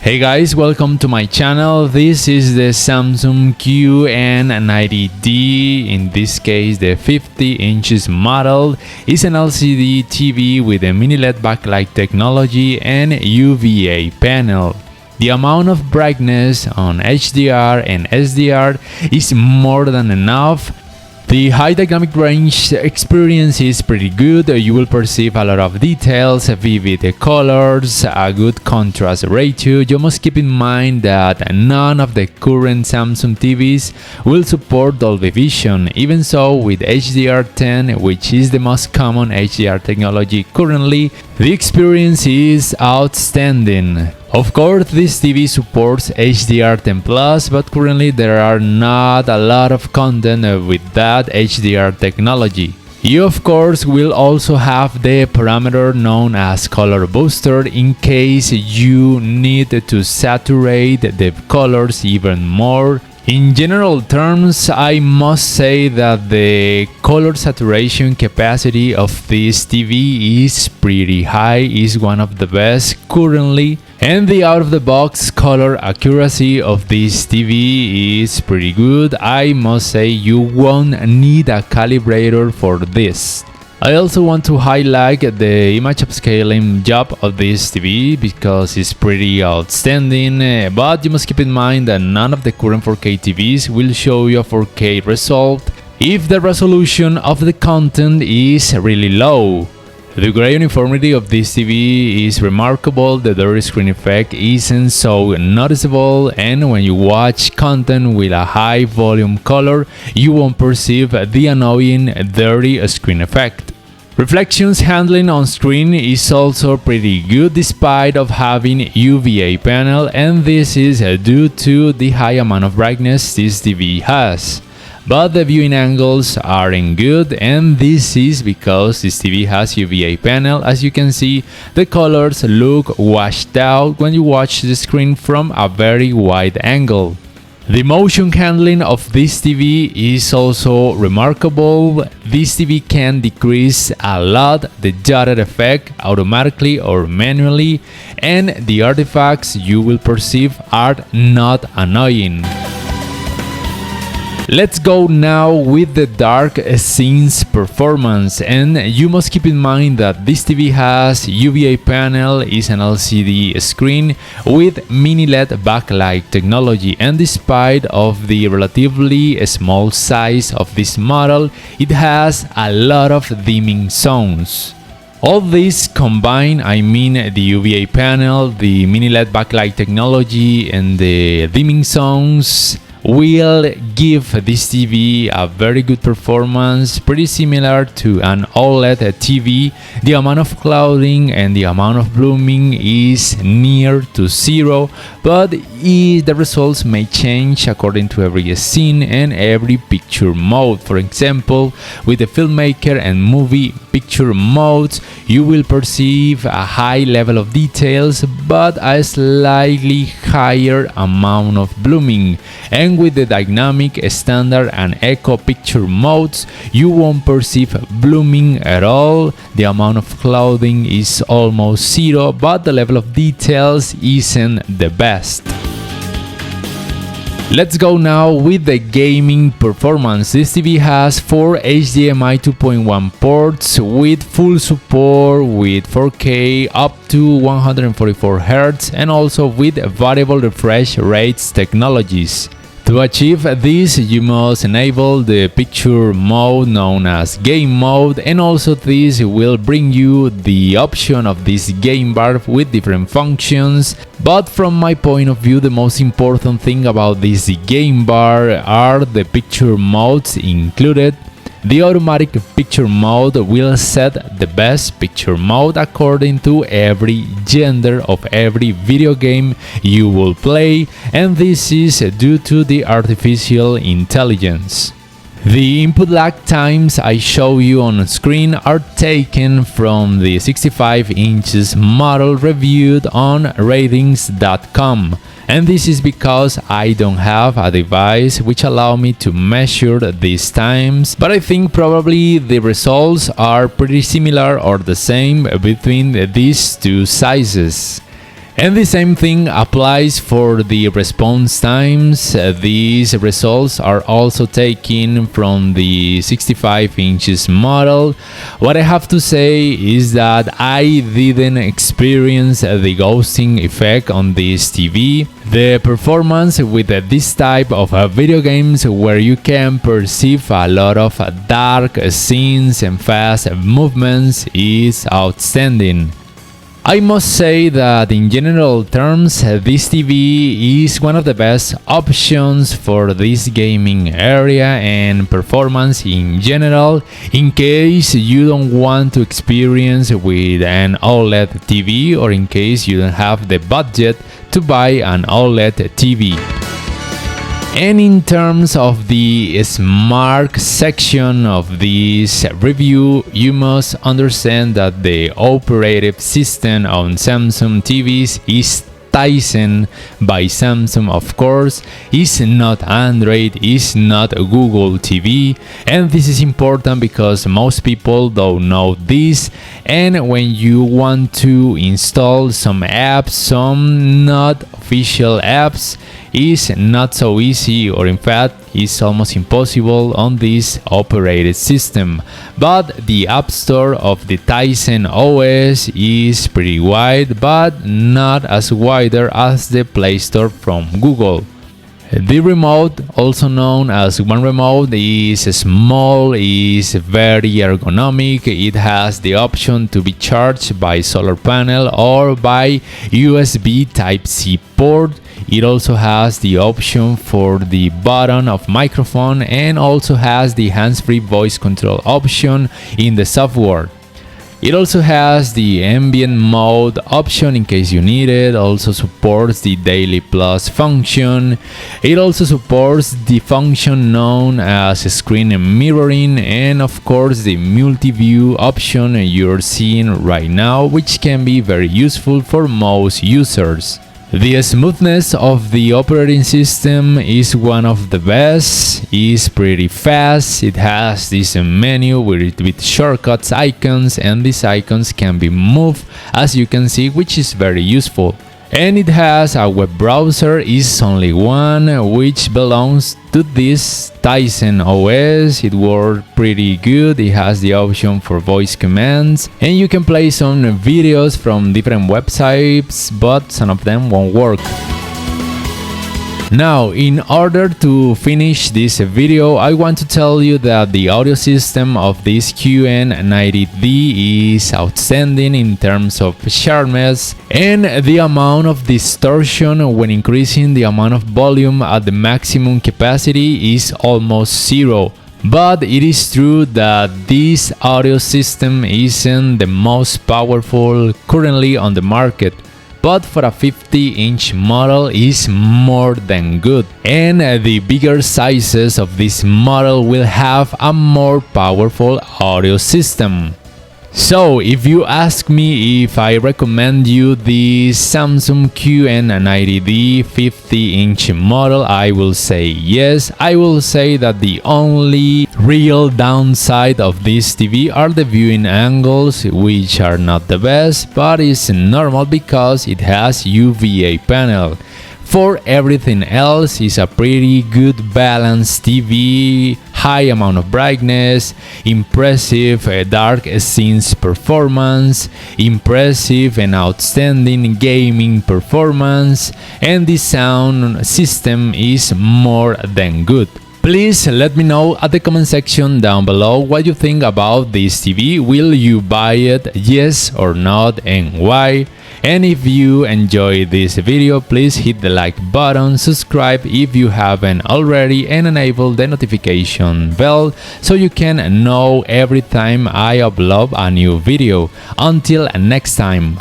Hey guys, welcome to my channel. This is the Samsung QN90D. In this case, the 50 inches model is an LCD TV with a mini LED backlight technology and UVA panel. The amount of brightness on HDR and SDR is more than enough. The high dynamic range experience is pretty good. You will perceive a lot of details, vivid colors, a good contrast ratio. You must keep in mind that none of the current Samsung TVs will support Dolby Vision. Even so, with HDR10, which is the most common HDR technology currently, the experience is outstanding. Of course, this TV supports HDR10+, but currently there are not a lot of content with that HDR technology. You of course will also have the parameter known as color booster in case you need to saturate the colors even more. In general terms, I must say that the color saturation capacity of this TV is pretty high, is one of the best currently, and the out-of-the-box color accuracy of this TV is pretty good. I must say you won't need a calibrator for this. I also want to highlight the image upscaling job of this TV because it's pretty outstanding, but you must keep in mind that none of the current 4K TVs will show you a 4K result if the resolution of the content is really low. The gray uniformity of this TV is remarkable, the dirty screen effect isn't so noticeable, and when you watch content with a high volume color, you won't perceive the annoying dirty screen effect. Reflections handling on screen is also pretty good despite of having UVA panel, and this is due to the high amount of brightness this TV has. But the viewing angles aren't good, and this is because this TV has UVA panel. As you can see, the colors look washed out when you watch the screen from a very wide angle. The motion handling of this TV is also remarkable. This TV can decrease a lot the dotted effect automatically or manually, and the artifacts you will perceive are not annoying. Let's go now with the dark scenes performance, and you must keep in mind that this TV has UVA panel, is an LCD screen with mini LED backlight technology, and despite of the relatively small size of this model, it has a lot of dimming zones. All this combined, I mean the UVA panel, the mini LED backlight technology, and the dimming zones, will give this TV a very good performance, pretty similar to an OLED TV. The amount of clouding and the amount of blooming is near to zero, but the results may change according to every scene and every picture mode. For example, with the filmmaker and movie picture modes, you will perceive a high level of details but a slightly higher amount of blooming, and with the dynamic, standard and echo picture modes, you won't perceive blooming at all. The amount of clouding is almost zero, but the level of details isn't the best. Let's go now with the gaming performance. This TV has 4 HDMI 2.1 ports with full support with 4K up to 144 Hz and also with variable refresh rates technologies. To achieve this, you must enable the picture mode known as game mode, and also this will bring you the option of this game bar with different functions. But from my point of view, the most important thing about this game bar are the picture modes included. The automatic picture mode will set the best picture mode according to every gender of every video game you will play, and this is due to the artificial intelligence. The input lag times I show you on screen are taken from the 65 inches model reviewed on ratings.com. And this is because I don't have a device which allow me to measure these times, but I think probably the results are pretty similar or the same between these two sizes. And the same thing applies for the response times. These results are also taken from the 65 inches model. What I have to say is that I didn't experience the ghosting effect on this TV. The performance with this type of video games, where you can perceive a lot of dark scenes and fast movements, is outstanding. I must say that in general terms, this TV is one of the best options for this gaming area and performance in general, in case you don't want to experience with an OLED TV, or in case you don't have the budget to buy an OLED TV. And in terms of the smart section of this review, you must understand that the operating system on Samsung TVs is Tizen by Samsung, of course. Is not Android, is not Google TV, and this is important because most people don't know this. And when you want to install some apps, some not official apps, is not so easy, or in fact is almost impossible on this operating system. But the App Store of the Tizen OS is pretty wide, but not as wider as the Play Store from Google. The remote, also known as One Remote, is small, is very ergonomic. It has the option to be charged by solar panel or by USB Type-C port. It also has the option for the button of microphone, and also has the hands-free voice control option in the software. It also has the ambient mode option in case you need it. Also supports the Daily Plus function. It also supports the function known as screen mirroring, and of course the multi-view option you're seeing right now, which can be very useful for most users. The smoothness of the operating system is one of the best. It's pretty fast. It has this menu with shortcuts icons, and these icons can be moved, as you can see, which is very useful. And it has a web browser, is only one, which belongs to this Tizen OS. It works pretty good. It has the option for voice commands, and you can play some videos from different websites, but some of them won't work. Now, in order to finish this video, I want to tell you that the audio system of this QN90D is outstanding in terms of sharpness, and the amount of distortion when increasing the amount of volume at the maximum capacity is almost zero. But it is true that this audio system isn't the most powerful currently on the market, but for a 50-inch model is more than good, and the bigger sizes of this model will have a more powerful audio system. So if you ask me if I recommend you the Samsung QN90D 50-inch model, I will say yes. I will say that the only real downside of this TV are the viewing angles, which are not the best, but it's normal because it has UVA panel. For everything else, it's a pretty good balanced TV, high amount of brightness, impressive dark scenes performance, impressive and outstanding gaming performance, and the sound system is more than good. Please let me know at the comment section down below what you think about this TV. Will you buy it? Yes or not, and why? And if you enjoyed this video, please hit the like button, subscribe if you haven't already, and enable the notification bell so you can know every time I upload a new video. Until next time.